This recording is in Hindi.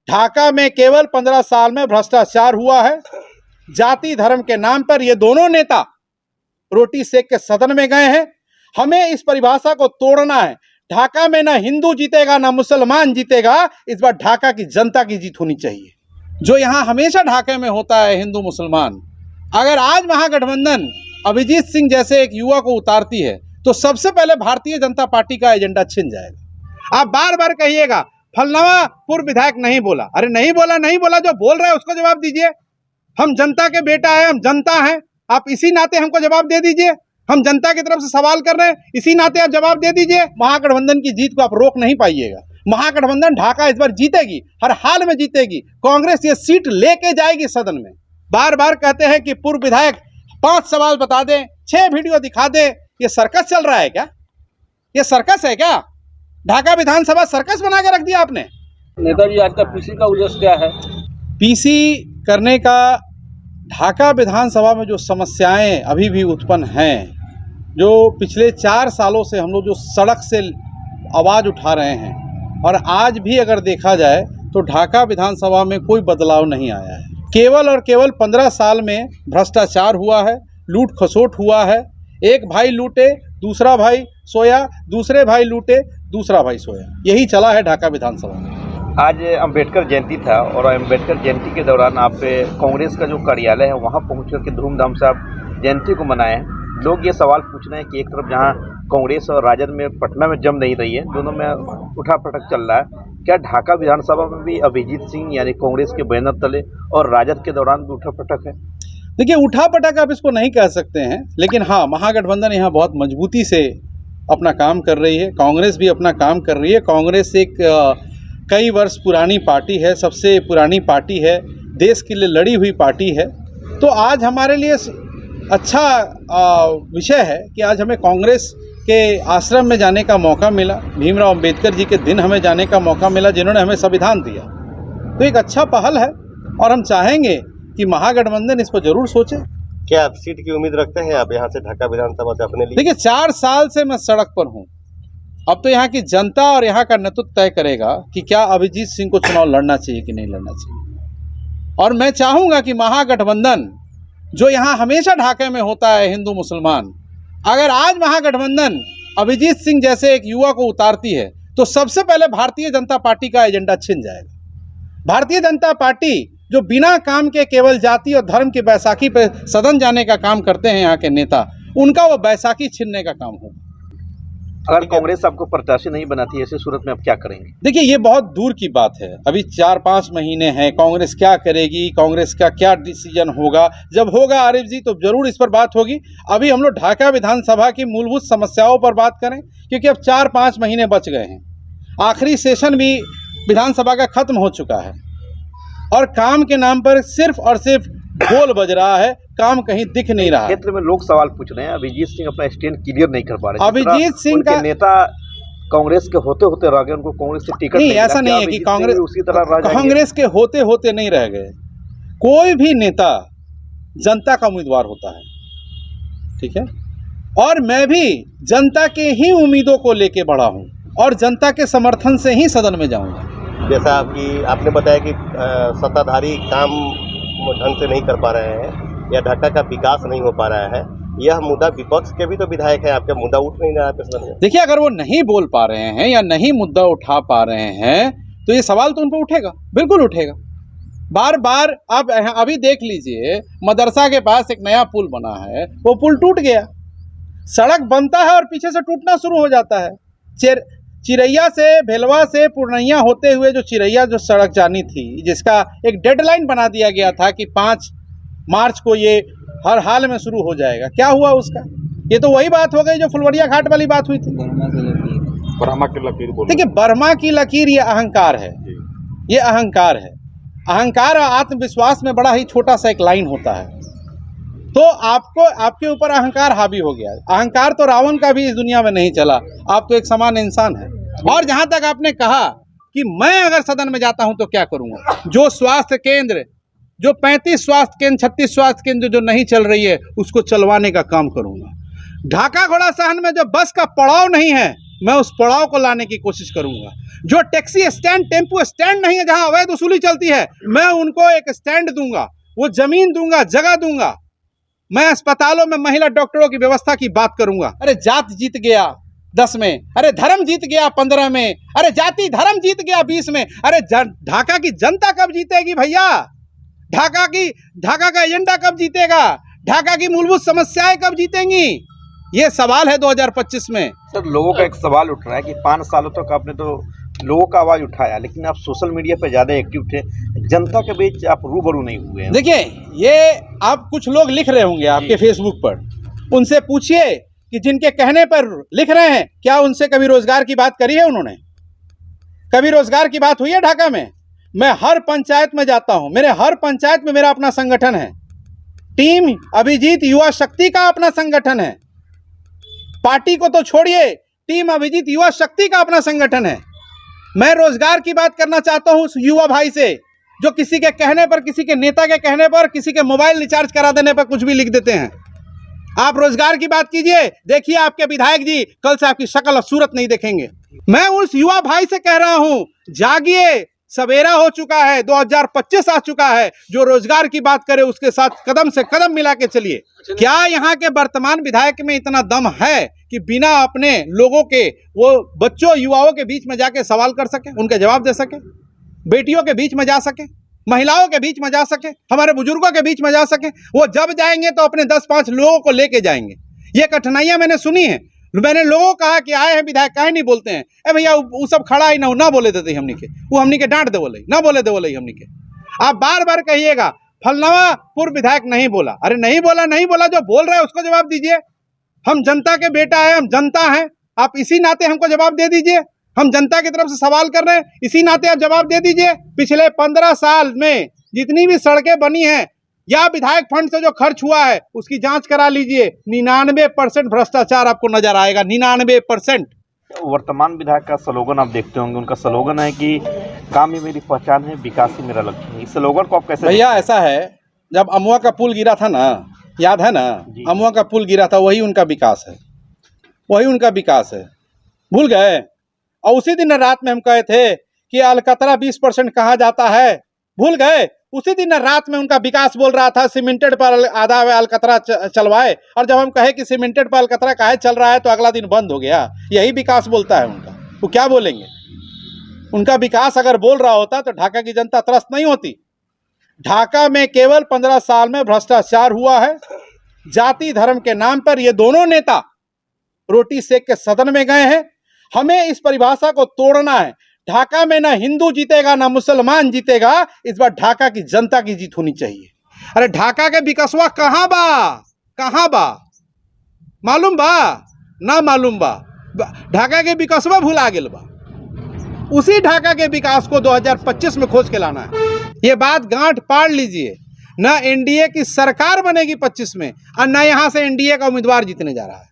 ढाका में केवल 15 साल में भ्रष्टाचार हुआ है। जाति धर्म के नाम पर ये दोनों नेता रोटी सेक के सदन में गए हैं। हमें इस परिभाषा को तोड़ना है। ढाका में ना हिंदू जीतेगा ना मुसलमान जीतेगा, इस बार ढाका की जनता की जीत होनी चाहिए। जो यहाँ हमेशा ढाके में होता है हिंदू मुसलमान, अगर आज महागठबंधन अभिजीत सिंह जैसे एक युवा को उतारती है तो सबसे पहले भारतीय जनता पार्टी का एजेंडा छिन जाएगा। आप बार बार कहिएगा फलनावा पूर्व विधायक नहीं बोला, अरे नहीं बोला, जो बोल रहा है उसको जवाब दीजिए। हम जनता के बेटा है, हम जनता हैं, आप इसी नाते हमको जवाब दे दीजिए। हम जनता की तरफ से सवाल कर रहे हैं, इसी नाते आप जवाब दे दीजिए। महागठबंधन की जीत को आप रोक नहीं पाइएगा। महागठबंधन ढाका इस बार जीतेगी, हर हाल में जीतेगी। कांग्रेस ये सीट लेके जाएगी सदन में। बार बार कहते हैं कि पूर्व विधायक 5 सवाल बता दें, 6 वीडियो दिखा दें। ये सर्कस चल रहा है क्या? ये सर्कस है क्या? ढाका विधानसभा सर्कस बना के रख दिया आपने। नेताजी आज का पीसी का उद्देश्य क्या है? पीसी करने का ढाका विधानसभा में जो समस्याएं अभी भी उत्पन्न हैं, जो पिछले 4 सालों से हम लोग जो सड़क से आवाज़ उठा रहे हैं, और आज भी अगर देखा जाए तो ढाका विधानसभा में कोई बदलाव नहीं आया है। केवल और केवल 15 साल में भ्रष्टाचार हुआ है, लूट खसोट हुआ है। एक भाई लूटे, दूसरा भाई सोया, दूसरे भाई लूटे, दूसरा भाई सोया। यही चला है ढाका विधानसभा में। आज अंबेडकर जयंती था और अंबेडकर जयंती के दौरान आप कांग्रेस का जो कार्यालय है वहां पहुंच कर के धूमधाम से आप जयंती को मनाए हैं। लोग ये सवाल पूछ रहे हैं कि एक तरफ जहां कांग्रेस और राजद में पटना में जम नहीं रही है, दोनों में उठापटक चल रहा है, क्या ढाका विधानसभा में भी अभिजीत सिंह यानी कांग्रेस के बैनर तले और राजद के दौरान भी उठापटक है? देखिए, उठापटक आप इसको नहीं कह सकते हैं, लेकिन हाँ, महागठबंधन यहाँ बहुत मजबूती से अपना काम कर रही है। कांग्रेस भी अपना काम कर रही है। कांग्रेस एक कई वर्ष पुरानी पार्टी है, सबसे पुरानी पार्टी है, देश के लिए लड़ी हुई पार्टी है। तो आज हमारे लिए अच्छा विषय है कि आज हमें कांग्रेस के आश्रम में जाने का मौका मिला। भीमराव अंबेडकर जी के दिन हमें जाने का मौका मिला, जिन्होंने हमें संविधान दिया। तो एक अच्छा पहल है और हम चाहेंगे कि महागठबंधन इस पर जरूर सोचे। क्या आप सीट की उम्मीद रखते हैं आप यहाँ से ढाका विधानसभा से अपने लिए? देखिए, 4 साल से मैं सड़क पर हूँ। अब तो यहाँ की जनता और यहाँ का नेतृत्व तय करेगा कि क्या अभिजीत सिंह को चुनाव लड़ना चाहिए कि नहीं लड़ना चाहिए। और मैं चाहूँगा कि महागठबंधन, जो यहाँ हमेशा ढाके में होता है हिंदू मुसलमान, अगर आज महागठबंधन अभिजीत सिंह जैसे एक युवा को उतारती है तो सबसे पहले भारतीय जनता पार्टी का एजेंडा छिन जाएगा। भारतीय जनता पार्टी जो बिना काम के केवल जाति और धर्म की बैसाखी पे सदन जाने का काम करते हैं यहाँ के नेता, उनका वो बैसाखी छीनने का काम होगा। अगर कांग्रेस आपको प्रत्याशी नहीं बनाती, ऐसी सूरत में आप क्या करेंगे? देखिए, ये बहुत दूर की बात है। अभी 4-5 महीने हैं। कांग्रेस क्या करेगी, कांग्रेस का क्या डिसीजन होगा, जब होगा आरिफ जी तो जरूर इस पर बात होगी। अभी हम लोग ढाका विधानसभा की मूलभूत समस्याओं पर बात करें, क्योंकि अब 4-5 महीने बच गए हैं। आखिरी सेशन भी विधानसभा का खत्म हो चुका है और काम के नाम पर सिर्फ और सिर्फ बोल बज रहा है, काम कहीं दिख नहीं रहा। क्षेत्र में लोग सवाल पूछ रहे हैं, अभिजीत सिंह अपना स्टैंड क्लियर नहीं कर पा रहे। अभिजीत सिंह का नेता कांग्रेस के होते होते रह गए, उनको कांग्रेस से टिकट नहीं, ऐसा नहीं है कि कांग्रेस के होते होते नहीं रह गए। कोई भी नेता जनता का उम्मीदवार होता है, ठीक है, और मैं भी जनता के ही उम्मीदों को लेके बढ़ा हूं और जनता के समर्थन से ही सदन में जाऊंगा। जैसा आपने बताया कि सत्ताधारी काम ढंग से नहीं कर पा रहे हैं या ढाका का विकास नहीं हो पा रहा है, यह मुद्दा विपक्ष के भी तो विधायक है, आपका मुद्दा उठ नहीं रहा है। देखिए, अगर वो नहीं बोल पा रहे हैं या नहीं मुद्दा उठा पा रहे हैं तो ये सवाल तो उन पर उठेगा, बिल्कुल उठेगा। बार बार आप अभी देख लीजिए, मदरसा के पास एक नया पुल बना है, वो पुल टूट गया। सड़क बनता है और पीछे से टूटना शुरू हो जाता है। चिरैया से, भेलवा से पूर्णिया होते हुए जो चिरैया जो सड़क जानी थी, जिसका एक डेडलाइन बना दिया गया था कि 5 मार्च को ये हर हाल में शुरू हो जाएगा, क्या हुआ उसका? ये तो वही बात हो गई जो फुलवरिया घाट वाली बात हुई थी। बर्मा की लकीर बोलो। देखिए, बर्मा की लकीर ये अहंकार है, ये अहंकार है। अहंकार और आत्मविश्वास में बड़ा ही छोटा सा एक लाइन होता है। तो आपके ऊपर अहंकार हावी हो गया। अहंकार तो रावण का भी इस दुनिया में नहीं चला। आप तो एक समान इंसान है। और जहां तक आपने कहा कि मैं अगर सदन में जाता हूं तो क्या करूंगा, जो स्वास्थ्य केंद्र, जो 35 स्वास्थ्य केंद्र, 36 स्वास्थ्य केंद्र जो नहीं चल रही है, उसको चलवाने का काम करूंगा। ढाका घोड़ा सहन में जो बस का पड़ाव नहीं है, मैं उस पड़ाव को लाने की कोशिश करूंगा। जो टैक्सी स्टैंड, टेम्पो स्टैंड नहीं है जहां अवैध वसूली चलती है, मैं उनको एक स्टैंड दूंगा, वो जमीन दूंगा, जगह दूंगा। मैं अस्पतालों में महिला डॉक्टरों की व्यवस्था की बात करूंगा। अरे जात जीत गया 10 में, अरे धर्म जीत गया 15 में, अरे जाति धर्म जीत गया 20 में। अरे ढाका की जनता कब जीतेगी भैया? ढाका का एजेंडा कब जीतेगा? ढाका की मूलभूत समस्याएं कब जीतेंगी? ये सवाल है 2025 में। सर, लोगों का एक सवाल उठ रहा है कि 5 सालों तक आपने तो लोगों का आवाज उठाया, लेकिन आप सोशल मीडिया पर ज्यादा एक्टिव थे, जनता के बीच आप रूबरू नहीं हुए हैं। देखिए, ये आप कुछ लोग लिख रहे होंगे आपके फेसबुक पर, उनसे पूछिए कि जिनके कहने पर लिख रहे हैं, क्या उनसे कभी रोजगार की बात करी है उन्होंने? कभी रोजगार की बात हुई है ढाका में? मैं हर पंचायत में जाता हूं, मेरे हर पंचायत में मेरा अपना संगठन है। टीम अभिजीत युवा शक्ति का अपना संगठन है। पार्टी को तो छोड़िए, टीम अभिजीत युवा शक्ति का अपना संगठन है। मैं रोजगार की बात करना चाहता हूं उस युवा भाई से जो किसी के कहने पर, किसी के नेता के कहने पर, किसी के मोबाइल रिचार्ज करा देने पर कुछ भी लिख देते हैं। आप रोजगार की बात कीजिए, देखिए आपके विधायक जी कल से आपकी शक्ल और सूरत नहीं देखेंगे। मैं उस युवा भाई से कह रहा हूं, जागिए, सवेरा हो चुका है, 2025 आ चुका है। जो रोजगार की बात करे उसके साथ कदम से कदम मिला के चलिए। क्या यहाँ के वर्तमान विधायक में इतना दम है कि बिना अपने लोगों के, वो बच्चों युवाओं के बीच में जाके सवाल कर सके, उनके जवाब दे सके, बेटियों के बीच में जा सके, महिलाओं के बीच में जा सके, हमारे बुजुर्गों के बीच में जा सके? वो जब जाएंगे तो अपने 10-5 लोगों को लेके जाएंगे। ये कठिनाइयां मैंने सुनी है। मैंने लोगों को कहा कि आए हैं विधायक, काहे नहीं बोलते हैं? ए भैया, वो सब खड़ा ही ना बोले देते हमनी के, वो हमनी के डांट दे बोले, ना बोले दे बोले हमनी के। आप बार बार कहिएगा फलनावा पूर्व विधायक नहीं बोला। अरे नहीं बोला, जो बोल रहा है उसको जवाब दीजिए। हम जनता के बेटा है, हम जनता हैं, आप इसी नाते हमको जवाब दे दीजिए। हम जनता की तरफ से सवाल कर रहे हैं, इसी नाते आप जवाब दे दीजिए। पिछले 15 साल में जितनी भी सड़कें बनी हैं या विधायक फंड से जो खर्च हुआ है, उसकी जांच करा लीजिए। 99% भ्रष्टाचार आपको नजर आएगा, 99%। वर्तमान विधायक का स्लोगन आप देखते होंगे, उनका स्लोगन है कि काम ही मेरी पहचान है, विकास ही मेरा लक्ष्य है। इस स्लोगन को आप कैसे? भैया ऐसा है, जब अमुआ का पुल गिरा था ना, याद है ना? अमुआ का पुल गिरा था, वही उनका विकास है, वही उनका विकास है। भूल गए? और उसी दिन रात में हम कहे थे कि अलकतरा 20% कहा जाता है, भूल गए? उसी दिन रात में उनका विकास बोल रहा था, सीमेंटेड पर आधा अलकतरा चलवाए। और जब हम कहे कि सीमेंटेड पर अलकतरा काहे चल रहा है, तो अगला दिन बंद हो गया। यही विकास बोलता है उनका। वो क्या बोलेंगे? उनका विकास अगर बोल रहा होता तो ढाका की जनता त्रस्त नहीं होती। ढाका में केवल 15 साल में भ्रष्टाचार हुआ है। जाति धर्म के नाम पर ये दोनों नेता रोटी सेक के सदन में गए हैं। हमें इस परिभाषा को तोड़ना है। ढाका में ना हिंदू जीतेगा ना मुसलमान जीतेगा, इस बार ढाका की जनता की जीत होनी चाहिए। अरे ढाका के विकासवा कहाँ बा? मालूम बा ना मालूम बा? ढाका के विकासवा भुला गेल बा। उसी ढाका के विकास को 2025 में खोज के लाना है। ये बात गांठ पाड़ लीजिए। ना एनडीए की सरकार बनेगी 25 में, और ना यहां से एनडीए का उम्मीदवार जीतने जा रहा है।